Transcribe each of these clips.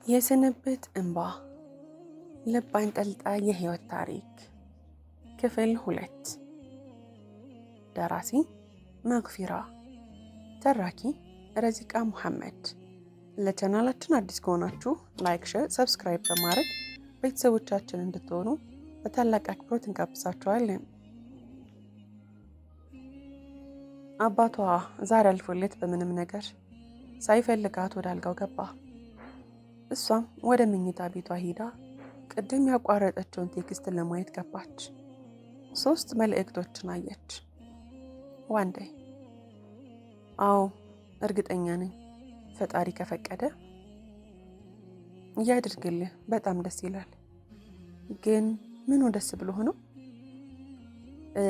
የስንብት እንባ ልብ አንጠልጣይ የህይወት ታሪክ ክፍል 2። ደራሲ መግፊራ፣ ተራኪ ረዚቃ ሙሐመድ። ለቻናላችን አዲስ ከሆናችሁ ላይክ፣ ሼር፣ ሰብስክራይብ በማድረግ ቤተሰቦቻችን እንድትሆኑ በታላቅ አክብሮት እንጋብዛችኋለን። አባቷ ዛሬ አልፎለት በምንም ነገር ሳይፈልጋት ወደ አልጋው ገባ። እሷም ወደ መኝታ ቤቷ ሄዳ ቅድም ያቋረጠችውን ቴክስት ለማየት ገባች። 3 መልእክቶችን አየች። ዋንዴ አዎ እርግጠኛ ነኝ፣ ፈጣሪ ከፈቀደ እያድርግልህ፣ በጣም ደስ ይላል። ግን ምኑ ደስ ብሎ ሆኖ?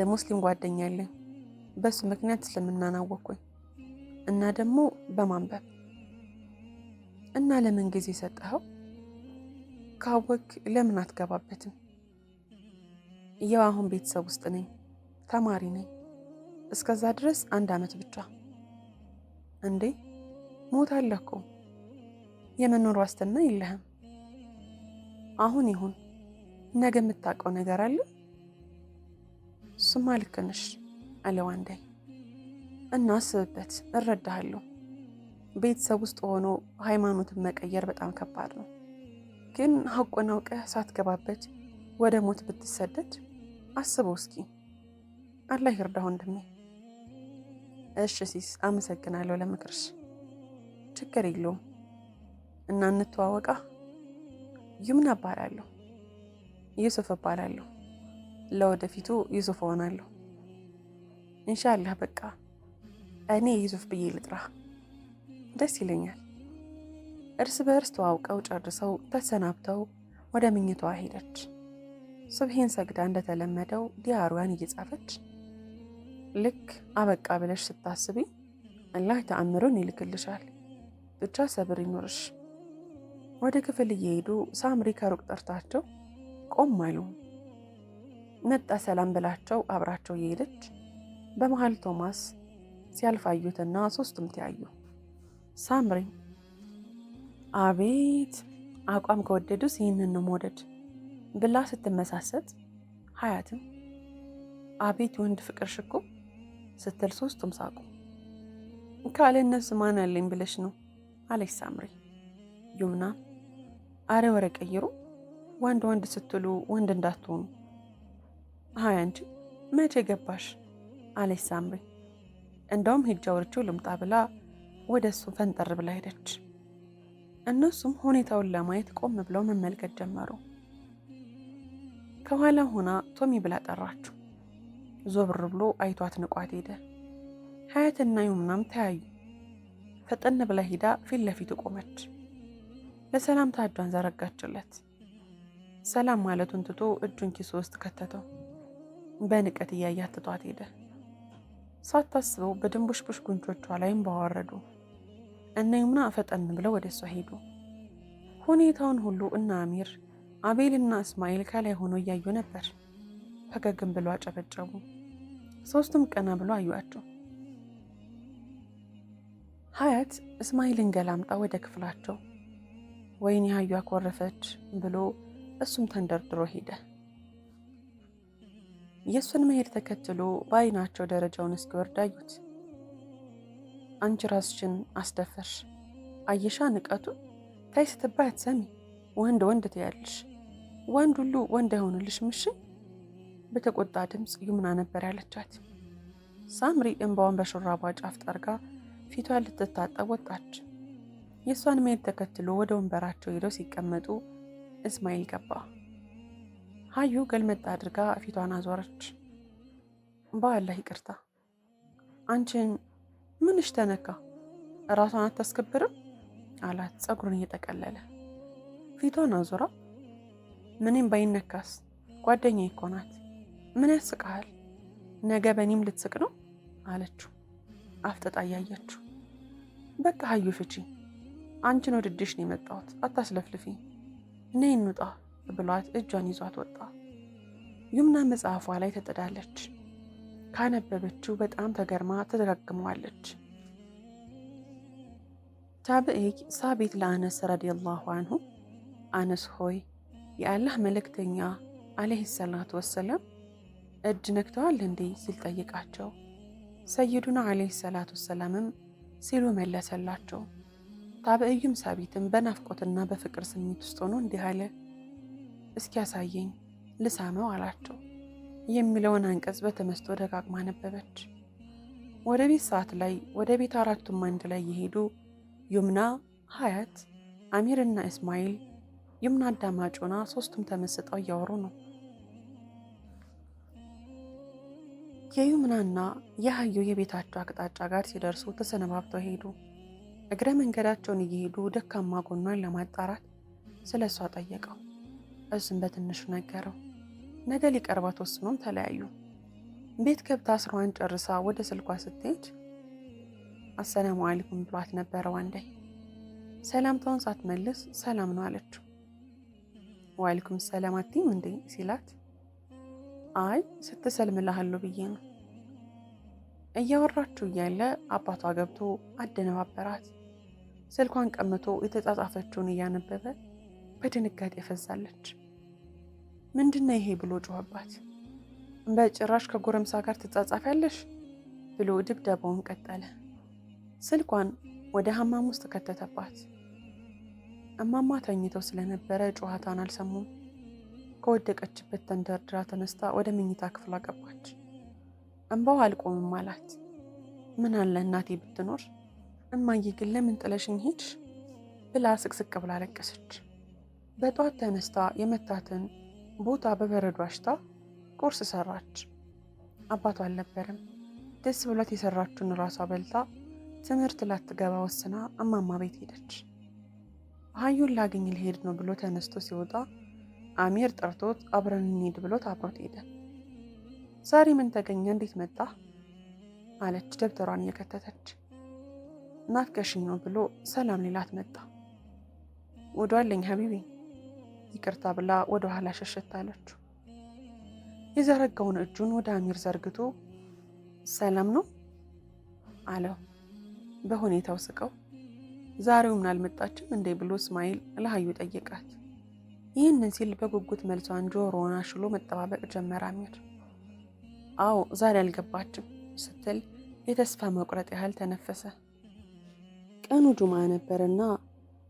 ሙስሊም ጓደኛ አለኝ፣ በሱ ምክንያት እስልምናን አወቅኩኝ እና ደግሞ በማንበብ እና ለምን ጊዜ ሰጠኸው? ካወቅ ለምን አትገባበትም? ያው አሁን ቤተሰብ ውስጥ ነኝ፣ ተማሪ ነኝ። እስከዛ ድረስ 1 ዓመት ብቻ። እንዴ ሞት አለ እኮ፣ የመኖር ዋስትና የለህም። አሁን ይሁን ነገ የምታውቀው ነገር አለ። እሱማ ልክ ነሽ አለ ዋንዴ። እና አስብበት፣ እረዳሃለሁ። ቤተሰብ ውስጥ ሆኖ ሃይማኖትን መቀየር በጣም ከባድ ነው። ግን ሀቁን አውቀህ ሳትገባበት ወደ ሞት ብትሰደድ አስበው እስኪ። አላህ ይርዳህ ወንድሜ። እሺ ሲስ፣ አመሰግናለሁ ለምክርሽ። ችግር የለውም። እና እንተዋወቃ። ይምን እባላለሁ። ዩሱፍ እባላለሁ። ለወደፊቱ ዩሱፍ እሆናለሁ ኢንሻአላህ። በቃ እኔ ዩሱፍ ብዬ ልጥራ፣ ደስ ይለኛል። እርስ በእርስ ተዋውቀው ጨርሰው ተሰናብተው ወደ መኝታዋ ሄደች። ሱብሂን ሰግዳ እንደተለመደው ዲያሯን እየጻፈች ልክ አበቃ ብለሽ ስታስቢ አላህ ተአምሩን ይልክልሻል። ብቻ ሰብር ይኖርሽ። ወደ ክፍል እየሄዱ ሳምሪ ከሩቅ ጠርታቸው ቆም አሉ። መጣ ሰላም ብላቸው አብራቸው እየሄደች በመሃል ቶማስ ሲያልፋዩትና 3ቱም ተያዩ። ሳምሪ አቤት አቋም ከወደዱስ ይህንን ነው መውደድ ብላ ስትመሳሰጥ፣ ሀያትም አቤት ወንድ ፍቅር ሽኮ ስትል 3ቱም ሳቁ። ካለ እነሱ ማን አለኝ ብለሽ ነው አለች ሳምሪ። ዩምና አረ ወረ ቀይሩ፣ ወንድ ወንድ ስትሉ ወንድ እንዳትሆኑ። ሀያ እንጂ መቼ ገባሽ አለች ሳምሪ። እንደውም ሂጅ አውርቼው ልምጣ ብላ ወደ እሱ ፈንጠር ብላ ሄደች። እነሱም ሁኔታውን ለማየት ቆም ብለው መመልከት ጀመሩ። ከኋላ ሆና ቶሚ ብላ ጠራችው። ዞብር ብሎ አይቷት ንቋት ሄደ። ሀያትና ዩምናም ተያዩ። ፈጠን ብላ ሄዳ ፊት ለፊቱ ቆመች። ለሰላምታ እጇን ዘረጋችለት። ሰላም ማለቱን ትቶ እጁን ኪሱ ውስጥ ከተተው። በንቀት እያያት ትቷት ሄደ። ሳታስበው በድንቡሽቡሽ ጉንጮቿ ላይም ባወረዱ። እነ ዩምና ፈጠን ብለው ወደ እሷ ሄዱ። ሁኔታውን ሁሉ እና አሚር፣ አቤልና እስማኤል ከላይ ሆኖ እያዩ ነበር። ፈገግም ብሎ አጨበጨቡ። 3ቱም ቀና ብሎ አዩአቸው። ሀያት እስማኤልን ገላምጣ ወደ ክፍላቸው ወይኔ ሀዩ አኮረፈች ብሎ እሱም ተንደርድሮ ሄደ። የእሱን መሄድ ተከትሎ በአይናቸው ደረጃውን እስኪወርድ አዩት። አንቺ ራስሽን አስደፈርሽ፣ አየሻ ንቀቱ። ታይ ስትባይ አትሰሚ፣ ወንድ ወንድ ትያለሽ። ወንድ ሁሉ ወንድ አይሆንልሽ ምሽ። በተቆጣ ድምፅ ዩምና ነበር ያለቻት። ሳምሪ እንባዋን በሹራቧ ጫፍ ጠርጋ ፊቷን ልትታጠብ ወጣች። የእሷን መሄድ ተከትሎ ወደ ወንበራቸው ሄደው ሲቀመጡ እስማኤል ገባ። ሀዩ ገልመጣ አድርጋ ፊቷን አዞረች። በአላህ ይቅርታ፣ አንቺን ምንሽ ተነካ? እራሷን አታስከብርም አላት ፀጉሩን እየጠቀለለ። ፊቷን አዞራ ምንም ባይነካስ ጓደኛዬ እኮ ናት፣ ምን ያስቅሃል? ነገ በእኔም ልትስቅ ነው አለችው አፍጥጣ እያየችው። በቃ ሀዩ ፍቺ፣ አንቺን ወድድሽ ነው የመጣሁት፣ አታስለፍልፊ፣ ነይ እንውጣ ብሏት እጇን ይዟት ወጣ። ዩምና መጽሐፏ ላይ ተጥዳለች። ካነበበችው በጣም ተገርማ ተደጋግመዋለች። ታብዒ ሳቢት ለአነስ ረዲየላሁ አንሁ አነስ ሆይ የአላህ መልእክተኛ ዓለይሂ ሰላቱ ወሰላም እጅ ነክተዋል እንዴ ሲል ጠይቃቸው፣ ሰይዱና ዓለይሂ ሰላቱ ወሰላምም ሲሉ መለሰላቸው። ታብዕዩም ሳቢትም በናፍቆትና በፍቅር ስሜት ውስጥ ሆኖ እንዲህ አለ፣ እስኪ ያሳየኝ ልሳመው አላቸው የሚለውን አንቀጽ በተመስጦ ደጋግማ ነበበች። ወደ ቤት ሰዓት ላይ ወደ ቤት አራቱም አንድ ላይ የሄዱ ዩምና፣ ሀያት፣ አሚርና እስማኤል ዩምና አዳማጮና ሶስቱም ተመስጠው እያወሩ ነው። የዩምናና የሀዩ የቤታቸው አቅጣጫ ጋር ሲደርሱ ተሰነባብተው ሄዱ። እግረ መንገዳቸውን እየሄዱ ደካማ ጎኗን ለማጣራት ስለ እሷ ጠየቀው። እሱም በትንሹ ነገረው። ነገ ሊቀርባት ወስኖም ተለያዩ። ቤት ገብታ ስራዋን ጨርሳ ወደ ስልኳ ስትሄድ አሰላሙ አለይኩም ብሏት ነበረ። ዋንዳይ ሰላምታውን ሳትመልስ ሰላም ነው አለችው። ወአለይኩም ሰላም አትይም እንዴ ሲላት፣ አይ ስትሰልምልሃለሁ ብዬ ነው። እያወራችሁ እያለ አባቷ ገብቶ አደነባበራት። ስልኳን ቀምቶ የተጻጻፈችውን እያነበበ በድንጋጤ ፈዛለች። ምንድነው ይሄ ብሎ ጮኸባት። በጭራሽ ከጎረምሳ ጋር ትጻጻፊያለሽ ብሎ ድብደባውን ቀጠለ። ስልኳን ወደ ሀማም ውስጥ ከተተባት። እማማ ተኝተው ስለነበረ ጨዋታን አልሰሙም። ከወደቀችበት ተንደርድራ ተነስታ ወደ መኝታ ክፍሏ ገባች። እንባው አልቆምም አላት። ምን አለ እናቴ ብትኖር፣ እማዬ ግን ለምን ጥለሽኝ ሄድሽ ብላ ስቅስቅ ብላ አለቀሰች። በጧት ተነስታ የመታትን ቦታ በበረዶ አሽታ ቁርስ ሰራች። አባቷ አልነበረም። ደስ ብሏት የሰራችውን ራሷ በልታ ትምህርት ላትገባ ወስና እማማ ቤት ሄደች። ሀዩን ላገኝ ልሄድ ነው ብሎ ተነስቶ ሲወጣ አሚር ጠርቶት አብረን እንሂድ ብሎት አብሮት ሄደ። ዛሬ ምን ተገኘ? እንዴት መጣ? አለች ደብተሯን እየከተተች። ናፍቀሽኝ ነው ብሎ ሰላም ሊላት መጣ። ወዷለኝ ሀቢቢ ይቅርታ ብላ ወደ ኋላ ሸሸት አለችው። የዘረጋውን እጁን ወደ አሚር ዘርግቶ ሰላም ነው አለው። በሁኔታው ስቀው ዛሬው ምን አልመጣችም እንዴ ብሎ እስማኤል ለሀዩ ጠየቃት። ይህንን ሲል በጉጉት መልሷን ጆሮውን አሽሎ መጠባበቅ ጀመረ። አሚር አዎ ዛሬ አልገባችም ስትል የተስፋ መቁረጥ ያህል ተነፈሰ። ቀኑ ጁምዓ ነበርና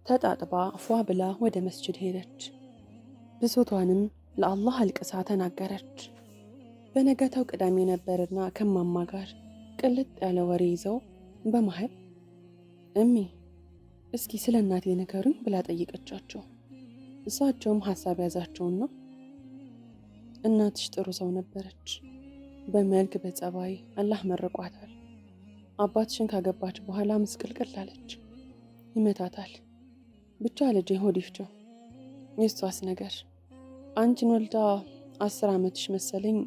ተጣጥባ ፏ ብላ ወደ መስጂድ ሄደች። ብሶቷንም ለአላህ አልቅሳ ተናገረች። በነጋታው ቅዳሜ ነበርና ከማማ ጋር ቅልጥ ያለ ወሬ ይዘው በመሃል እሚ እስኪ ስለ እናቴ ንገሩኝ ብላ ጠይቀቻቸው። እሳቸውም ሀሳብ ያዛቸውና እናትሽ ጥሩ ሰው ነበረች፣ በመልክ በጸባይ አላህ መርቋታል። አባትሽን ካገባች በኋላ ምስቅልቅል አለች፣ ይመታታል። ብቻ ልጄ ሆድ ይፍጀው። የሷስ ነገር አንቺን ወልዳ 10 ዓመትሽ መሰለኝ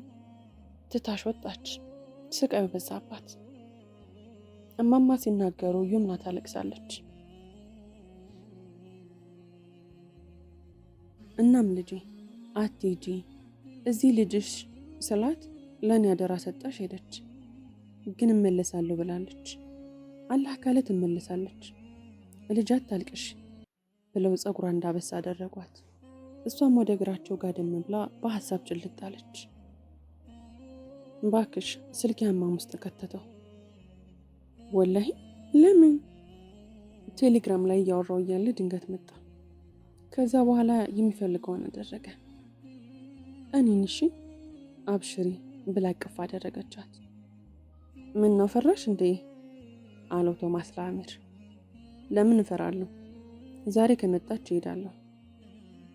ትታሽ ወጣች። ስቃዩ በዛባት። እማማ ሲናገሩ ዩምና ታለቅሳለች። እናም ልጄ አትሂጂ እዚህ ልጅሽ ስላት ለኔ አደራ ሰጣሽ ሄደች። ግን እመለሳለሁ ብላለች። አላህ ካለ ትመለሳለች። ልጅ አታልቅሽ ብለው ጸጉሯ እንዳበሳ አደረጓት። እሷም ወደ እግራቸው ጋደም ብላ በሐሳብ ጭልጥ አለች። ባክሽ ስልክ ሀማም ውስጥ ከተተው። ወላሂ ለምን? ቴሌግራም ላይ እያወራው እያለ ድንገት መጣ። ከዛ በኋላ የሚፈልገውን አደረገ። እኔን እሺ አብሽሪ ብላ ቅፍ አደረገቻት። ምን ነው ፈራሽ እንዴ አለው ቶማስ ለአሚር። ለምን እፈራለሁ? ዛሬ ከመጣች እሄዳለሁ።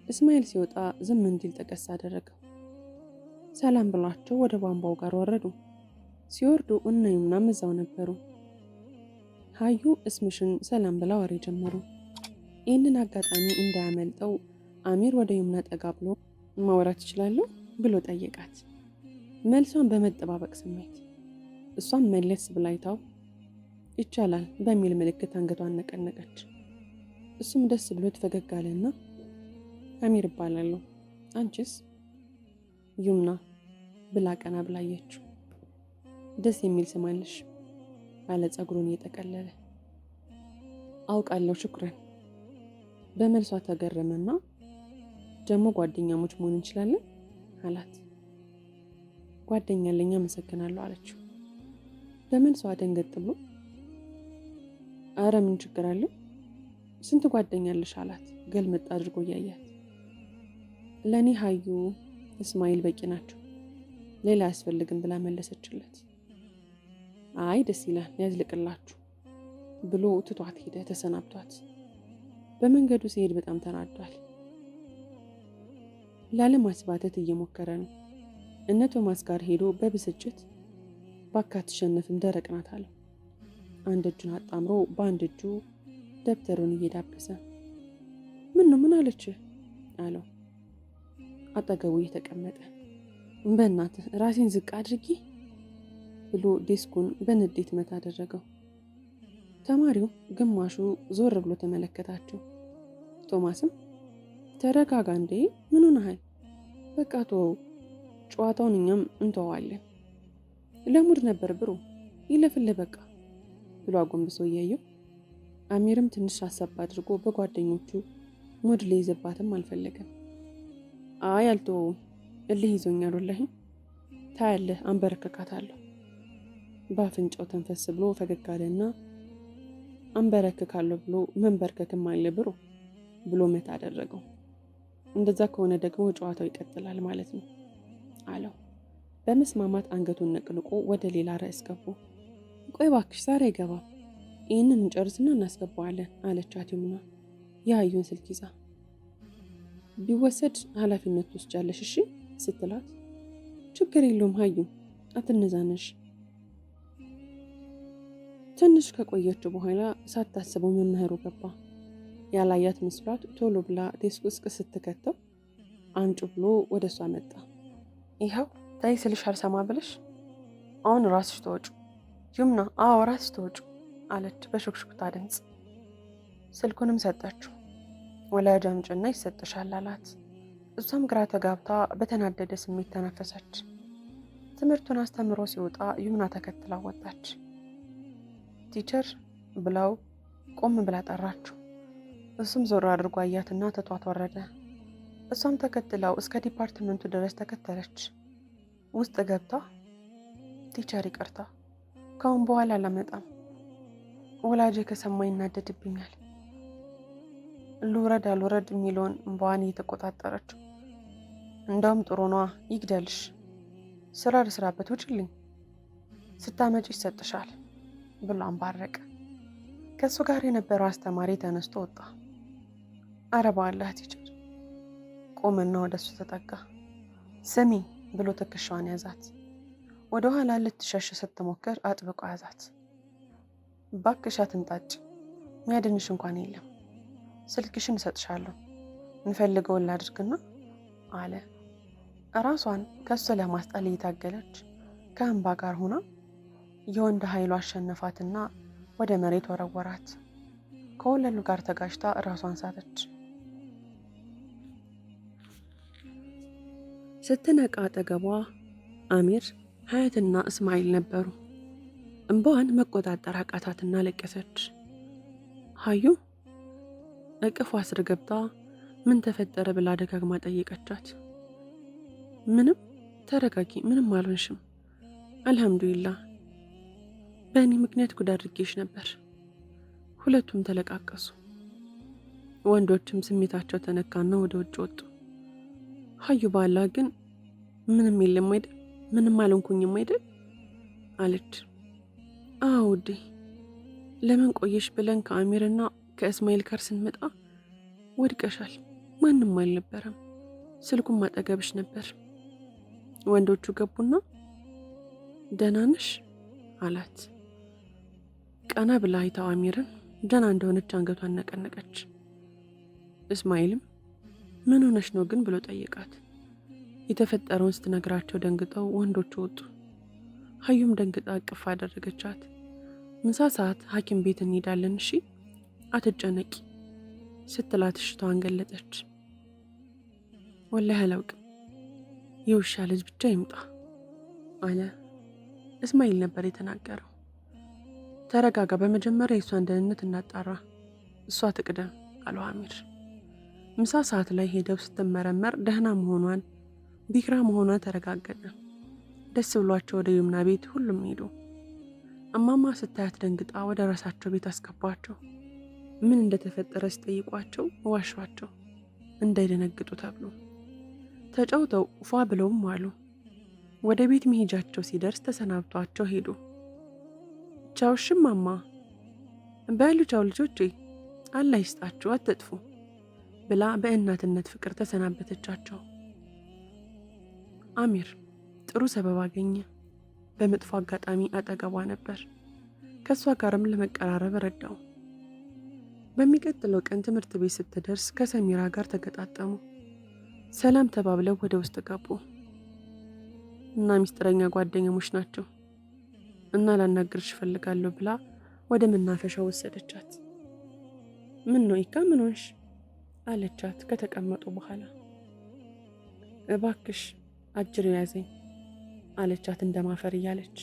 እስማኤል ሲወጣ ዝም እንዲል ጠቀስ አደረገው። ሰላም ብሏቸው ወደ ቧንቧው ጋር ወረዱ። ሲወርዱ እና ዩምናም እዛው ነበሩ። ሀዩ እስምሽን ሰላም ብላ ወሬ ጀመሩ። ይህንን አጋጣሚ እንዳያመልጠው አሚር ወደ ዩምና ጠጋ ብሎ ማውራት ይችላሉ ብሎ ጠየቃት። መልሷን በመጠባበቅ ስሜት እሷም መለስ ብላይታው ይቻላል በሚል ምልክት አንገቷን ነቀነቀች። እሱም ደስ ብሎት ፈገግ አለና አሚር እባላለሁ፣ አንቺስ? ዩምና ብላ ቀና ብላየችው። ደስ የሚል ስም አለሽ አለ ጸጉሩን እየጠቀለለ። አውቃለሁ ሽኩረን። በመልሷ ተገረመና ደግሞ ጓደኛሞች መሆን እንችላለን አላት። ጓደኛ አለኝ አመሰግናለሁ አለችው። በመልሷ ደንገጥ ብሎ አረ ምን ችግር አለው? ስንት ጓደኛ አለሽ አላት ገልመጥ አድርጎ እያያት። ለእኔ ሀዩ እስማኤል በቂ ናቸው፣ ሌላ አያስፈልግም ብላ መለሰችለት። አይ ደስ ይላል ያዝልቅላችሁ ብሎ ትቷት ሄደ ተሰናብቷት። በመንገዱ ሲሄድ በጣም ተናዷል። ላለማስባተት እየሞከረ ነው። እነ ቶማስ ጋር ሄዶ በብስጭት ባካ አትሸነፍም ደረቅ ናት አለው። አንድ እጁን አጣምሮ በአንድ እጁ ደብተሩን እየዳበሰ ምን አለች አለው አጠገቡ እየተቀመጠ። በእናትህ ራሴን ዝቅ አድርጊ ብሎ ዴስኩን በንዴት መታ አደረገው። ተማሪው ግማሹ ዞር ብሎ ተመለከታቸው። ቶማስም ተረጋጋ እንዴ ምን ሆነሃል? በቃ ተወው፣ ጨዋታውን እኛም እንተዋለን። ለሙድ ነበር ብሩ ይለፍልህ በቃ ብሎ አጎንብሶ እያየው። አሚርም ትንሽ አሰብ አድርጎ በጓደኞቹ ሙድ ሊይዝባትም አልፈለገም። አይ አልተወውም፣ እልህ ይዞኛል ወላሂ ታያለህ አንበረከካታለሁ። በአፍንጫው ተንፈስ ብሎ ፈገግ አለና አንበረከካለሁ ብሎ መንበርከክም አለ ብሎ መታ አደረገው። እንደዛ ከሆነ ደግሞ ጨዋታው ይቀጥላል ማለት ነው አለው። በመስማማት አንገቱን ነቅልቆ ወደ ሌላ ርዕስ ገቡ። ቆይ እባክሽ ዛሬ አይገባም፣ ይህንን እንጨርስና እናስገባዋለን አለቻት ይሙና የሀዩን ስልክ ይዛ። ቢወሰድ ኃላፊነት ትወስጃለሽ እሺ ስትላት፣ ችግር የለውም ሀዩ አትነዛነሽ። ትንሽ ከቆየችው በኋላ ሳታስበው መምህሩ ገባ። ያላያት መስሏት ቶሎ ብላ ዴስክ ውስጥ ስትከተው አምጩ ብሎ ወደ እሷ መጣ። ይኸው ታይ ስልሽ አልሰማ ብለሽ አሁን ራስሽ ተወጩ ይምና። አዎ ራስሽ ተወጩ አለች በሹክሹክታ ድምፅ። ስልኩንም ሰጠችው። ወላጅ አምጪና ይሰጥሻል አላት። እሷም ግራ ተጋብታ በተናደደ ስሜት ተነፈሰች። ትምህርቱን አስተምሮ ሲወጣ ይምና ተከትላ ወጣች። ቲቸር ብላው ቆም ብላ ጠራችው። እሱም ዞር አድርጎ አያትና ትቷት ወረደ። እሷም ተከትላው እስከ ዲፓርትመንቱ ድረስ ተከተለች። ውስጥ ገብታ ቲቸር ይቅርታ፣ ካሁን በኋላ አላመጣም፣ ወላጄ ከሰማ ይናደድብኛል። ልውረድ አልውረድ የሚለውን እንባዋን እየተቆጣጠረችው፣ እንዳውም ጥሩ ነዋ ይግደልሽ፣ ስራ ልስራበት ውጭልኝ፣ ስታመጪ ይሰጥሻል ብሎ አንባረቀ። ከእሱ ጋር የነበረው አስተማሪ ተነስቶ ወጣ። አረ በአላህ ቲቸር ቆመና ወደ እሱ ተጠጋ። ስሚ ብሎ ትከሻዋን ያዛት። ወደ ኋላ ልትሸሽ ስትሞክር አጥብቆ ያዛት። ባክሽ አትንጣጭ፣ ሚያድንሽ እንኳን የለም፣ ስልክሽን እሰጥሻለሁ፣ እንፈልገውን ላድርግና አለ። ራሷን ከሱ ለማስጣል እየታገለች ከእንባ ጋር ሆና የወንድ ኃይሉ አሸነፋትና ወደ መሬት ወረወራት። ከወለሉ ጋር ተጋጭታ ራሷን ሳተች። ስትነቃ አጠገቧ አሚር፣ ሀያትና እስማኤል ነበሩ። እንባዋን መቆጣጠር አቃታትና ለቀሰች። ሀዩ እቅፏ ስር ገብታ ምን ተፈጠረ ብላ ደጋግማ ጠየቀቻት። ምንም፣ ተረጋጊ፣ ምንም አልሆንሽም፣ አልሐምዱሊላህ፣ በእኔ ምክንያት ጉድ አድርጌሽ ነበር። ሁለቱም ተለቃቀሱ። ወንዶችም ስሜታቸው ተነካና ወደ ውጭ ወጡ። ሀዩ ባላ ግን ምንም የለም አይደል፣ ምንም አልሆንኩኝም አይደል አለች። አዎ ውዴ፣ ለምን ቆየሽ ብለን ከአሚርና ከእስማኤል ጋር ስንመጣ ወድቀሻል፣ ማንም አልነበረም፣ ስልኩም አጠገብሽ ነበር። ወንዶቹ ገቡና ደህና ነሽ አላት። ቀና ብላ አይታው አሚርን ደህና እንደሆነች አንገቷን ነቀነቀች። እስማኤልም ምን ሆነሽ ነው ግን ብሎ ጠየቃት። የተፈጠረውን ስትነግራቸው ደንግጠው ወንዶቹ ወጡ። ሀዩም ደንግጣ እቅፍ አደረገቻት። ምሳ ሰዓት ሐኪም ቤት እንሄዳለን እሺ አትጨነቂ ስትላት እሽታዋን ገለጠች። ወላሂ አላውቅም፣ የውሻ ልጅ ብቻ ይምጣ አለ። እስማኤል ነበር የተናገረው። ተረጋጋ፣ በመጀመሪያ የእሷን ደህንነት እናጣራ እሷ ትቅደም አለው አሚር። ምሳ ሰዓት ላይ ሄደው ስትመረመር ደህና መሆኗን ቢክራ መሆኗ ተረጋገጠ። ደስ ብሏቸው ወደ ይምና ቤት ሁሉም ሄዱ። እማማ ስታያት ደንግጣ ወደ ራሳቸው ቤት አስገባቸው። ምን እንደተፈጠረ ሲጠይቋቸው ዋሿቸው እንዳይደነግጡ ተብሎ። ተጫውተው ፏ ብለውም አሉ። ወደ ቤት መሄጃቸው ሲደርስ ተሰናብቷቸው ሄዱ። ቻው እሺ እማማ። በሉ ቻው ልጆቼ፣ አላህ ይስጣችሁ አትጥፉ ብላ በእናትነት ፍቅር ተሰናበተቻቸው። አሚር ጥሩ ሰበብ አገኘ። በመጥፎ አጋጣሚ አጠገቧ ነበር። ከእሷ ጋርም ለመቀራረብ ረዳው። በሚቀጥለው ቀን ትምህርት ቤት ስትደርስ ከሰሚራ ጋር ተገጣጠሙ። ሰላም ተባብለው ወደ ውስጥ ገቡ እና ሚስጥረኛ ጓደኛሞች ናቸው እና ላናግርሽ እፈልጋለሁ ብላ ወደ መናፈሻ ወሰደቻት። ምን ነው ኢካ ምን ሆንሽ አለቻት ከተቀመጡ በኋላ። እባክሽ አጅር ያዘኝ አለቻት እንደማፈር እያለች።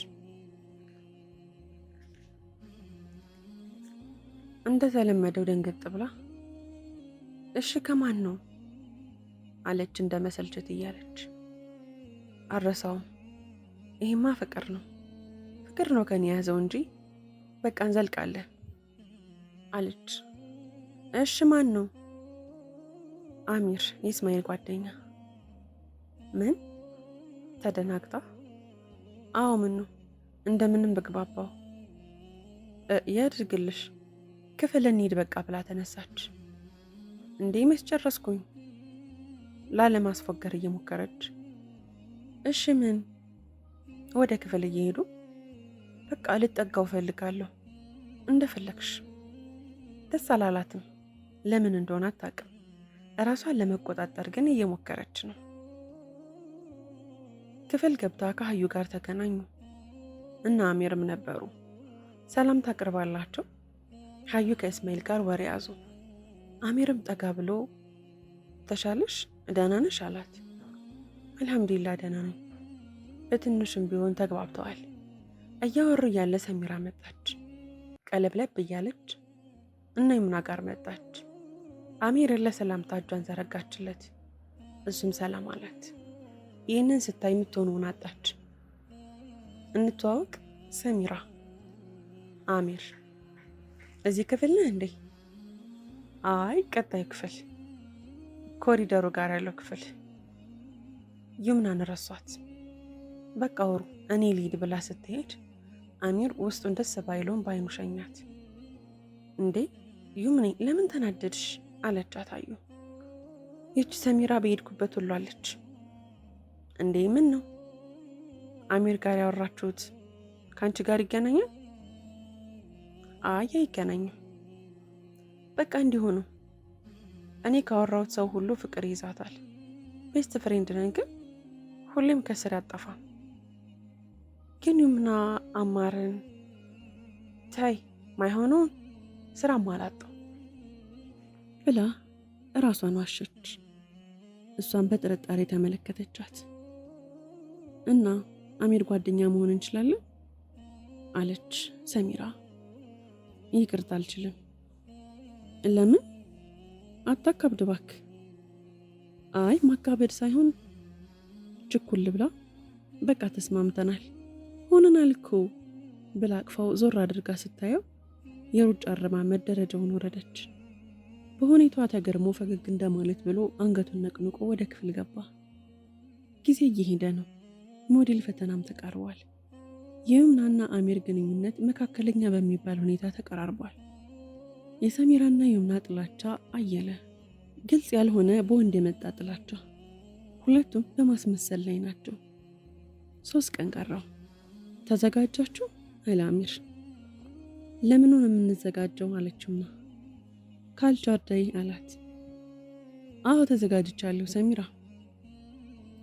እንደተለመደው ደንገጥ ብላ እሺ ከማን ነው አለች እንደመሰልቸት እያለች። አረሳውም፣ ይሄማ ፍቅር ነው ከኔ ያዘው እንጂ በቃ እንዘልቃለን አለች። እሺ ማን ነው? አሚር የእስማኤል ጓደኛ። ምን? ተደናግጣ አዎ ምን ነው እንደምንም በግባባው ያድርግልሽ ክፍል እንሂድ በቃ ብላ ተነሳች። እንዴ መስጨረስኩኝ ላለማስፎገር እየሞከረች። እሺ ምን? ወደ ክፍል እየሄዱ በቃ ልጠጋው ፈልጋለሁ እንደፈለግሽ። ደስ አላላትም፣ ለምን እንደሆነ አታውቅም። እራሷን ለመቆጣጠር ግን እየሞከረች ነው። ክፍል ገብታ ከሀዩ ጋር ተገናኙ እና አሚርም ነበሩ። ሰላም ታቀርባላቸው። ሀዩ ከእስማኤል ጋር ወሬ ያዙ። አሚርም ጠጋ ብሎ ተሻለሽ ደህና ነሽ አላት። አልሐምዱሊላህ ደህና ነኝ። በትንሽም ቢሆን ተግባብተዋል። እያወሩ እያለ ሰሚራ መጣች። ቀለብለብ እያለች እና ይምና ጋር መጣች። አሚርን ለሰላምታ እጇን ዘረጋችለት። እሱም ሰላም አላት። ይህንን ስታይ የምትሆነውን አጣች። እንተዋወቅ ሰሚራ። አሚር እዚህ ክፍል ነህ እንዴ? አይ ቀጣዩ ክፍል ኮሪደሩ ጋር ያለው ክፍል። ይምናን ረሷት። በቃ ወሩ እኔ ልሂድ ብላ ስትሄድ አሚር ውስጡን ደስ ባይለውም ባይኑ ሸኛት። እንዴ ይምኔ ለምን ተናደድሽ አለቻት። አዩ ይቺ ሰሚራ በሄድኩበት ሁሉ አለች። እንዴ ምን ነው? አሚር ጋር ያወራችሁት ከአንቺ ጋር ይገናኛል? አይ አይገናኝም። በቃ እንዲሆኑ እኔ ካወራሁት ሰው ሁሉ ፍቅር ይዛታል። ቤስት ፍሬንድ ነን፣ ግን ሁሌም ከስር ያጠፋ። ግን ይምና አማርን ታይ ማይሆነውን ስራ ማላጣው ብላ እራሷን ዋሸች። እሷን በጥርጣሬ ተመለከተቻት እና አሚር ጓደኛ መሆን እንችላለን አለች ሰሚራ። ይቅርታ አልችልም። ለምን? አታካብድ እባክህ። አይ ማካበድ ሳይሆን ችኩል ብላ በቃ ተስማምተናል ሆነናል እኮ ብላ አቅፋው ዞር አድርጋ ስታየው የሩጫ አረማመድ ደረጃውን ወረደች። በሁኔታዋ ተገርሞ ፈገግ እንደማለት ብሎ አንገቱን ነቅንቆ ወደ ክፍል ገባ። ጊዜ እየሄደ ነው። ሞዴል ፈተናም ተቃርቧል። የይምናና አሚር ግንኙነት መካከለኛ በሚባል ሁኔታ ተቀራርቧል። የሰሚራና ይምና ጥላቻ አየለ። ግልጽ ያልሆነ በወንድ የመጣ ጥላቻ። ሁለቱም በማስመሰል ላይ ናቸው። 3 ቀን ቀረው። ተዘጋጃችሁ አለ አሚር። ለምኑ ነው የምንዘጋጀው አለችውና። ካልቻርዳይ አላት። አዎ ተዘጋጅቻለሁ ሰሚራ።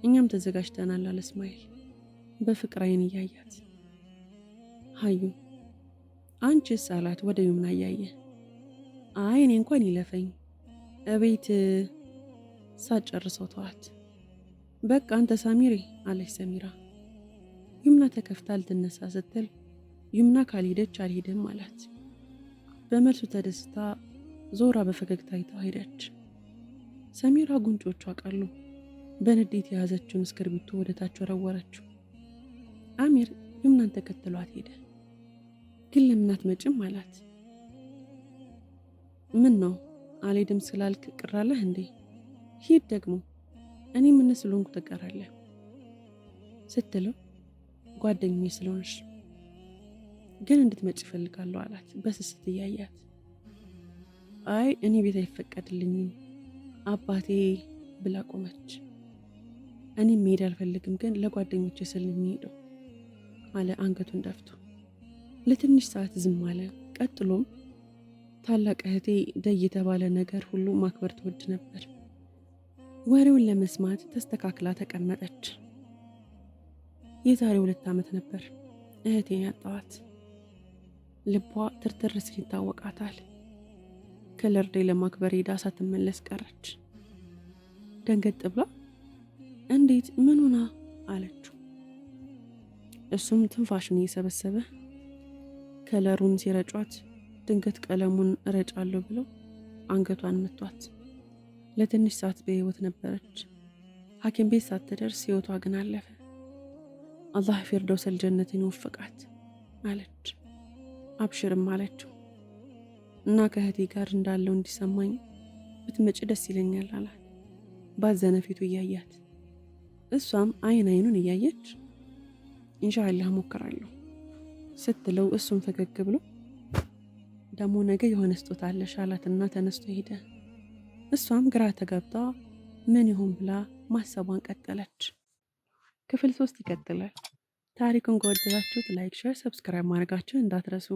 እኛም ተዘጋጅተናል አለ እስማኤል በፍቅር አይን እያያት። ሀዩ አንቺስ አላት ወደ ይምና እያየ። አይ እኔ እንኳን ይለፈኝ እቤት ሳጨርሰው ተዋት። በቃ አንተ ሳሚሪ አለች ሰሚራ። ይምና ተከፍታ ልትነሳ ስትል ይምና ካልሄደች አልሄድም አላት። በመልሱ ተደስታ ዞራ በፈገግታ አይታው ሄደች። ሰሚራ ጉንጮቿ አቃሉ። በንዴት የያዘችውን እስክርቢቶ ወደ ታች ወረወረችው። አሚር ይምናን ተከትሏት ሄደ። ግን ለምን አትመጭም አላት። ምን ነው አልሄድም ስላልክ ቅር አለህ እንዴ? ሂድ ደግሞ እኔ ምን ስለሆንኩ ትቀራለህ ስትለው ጓደኛዬ ስለሆንሽ ግን እንድትመጭ እፈልጋለሁ አላት በስስት እያያት። አይ እኔ ቤት አይፈቀድልኝም አባቴ ብላ ቆመች። እኔም መሄድ አልፈልግም ግን ለጓደኞቼ ስል የሚሄደው አለ አንገቱን ደፍቶ። ለትንሽ ሰዓት ዝም አለ። ቀጥሎም ታላቅ እህቴ ደይ የተባለ ነገር ሁሉ ማክበር ትወድ ነበር። ወሬውን ለመስማት ተስተካክላ ተቀመጠች። የዛሬ 2 ዓመት ነበር እህቴን ያጣዋት። ልቧ ትርትር ሲል ይታወቃታል። ከለር ዴይ ለማክበር ሄዳ ሳትመለስ ቀረች። ደንገጥ ብላ እንዴት ምን ሆና አለችው። እሱም ትንፋሽን እየሰበሰበ ከለሩን ሲረጯት ድንገት ቀለሙን እረጫለሁ ብለው አንገቷን መቷት። ለትንሽ ሰዓት በህይወት ነበረች። ሐኪም ቤት ሳትደርስ ህይወቷ ግን አለፈ። አላህ ፊርደውሰል ጀነትን ይወፍቃት አለች። አብሽርም አለችው እና ከእህቴ ጋር እንዳለው እንዲሰማኝ ብትመጪ ደስ ይለኛል አላት ባዘነ ፊቱ እያያት። እሷም አይን አይኑን እያየች ኢንሻአላህ ሞክራለሁ ስትለው እሱም ፈገግ ብሎ ደግሞ ነገ የሆነ ስጦታ አለሽ አላትና ተነስቶ ሄደ። እሷም ግራ ተገብታ ምን ይሆን ብላ ማሰቧን ቀጠለች። ክፍል 3 ይቀጥላል። ታሪኩን ከወደዳችሁት ላይክ፣ ሼር፣ ሰብስክራይብ ማድረጋችሁን እንዳትረሱ።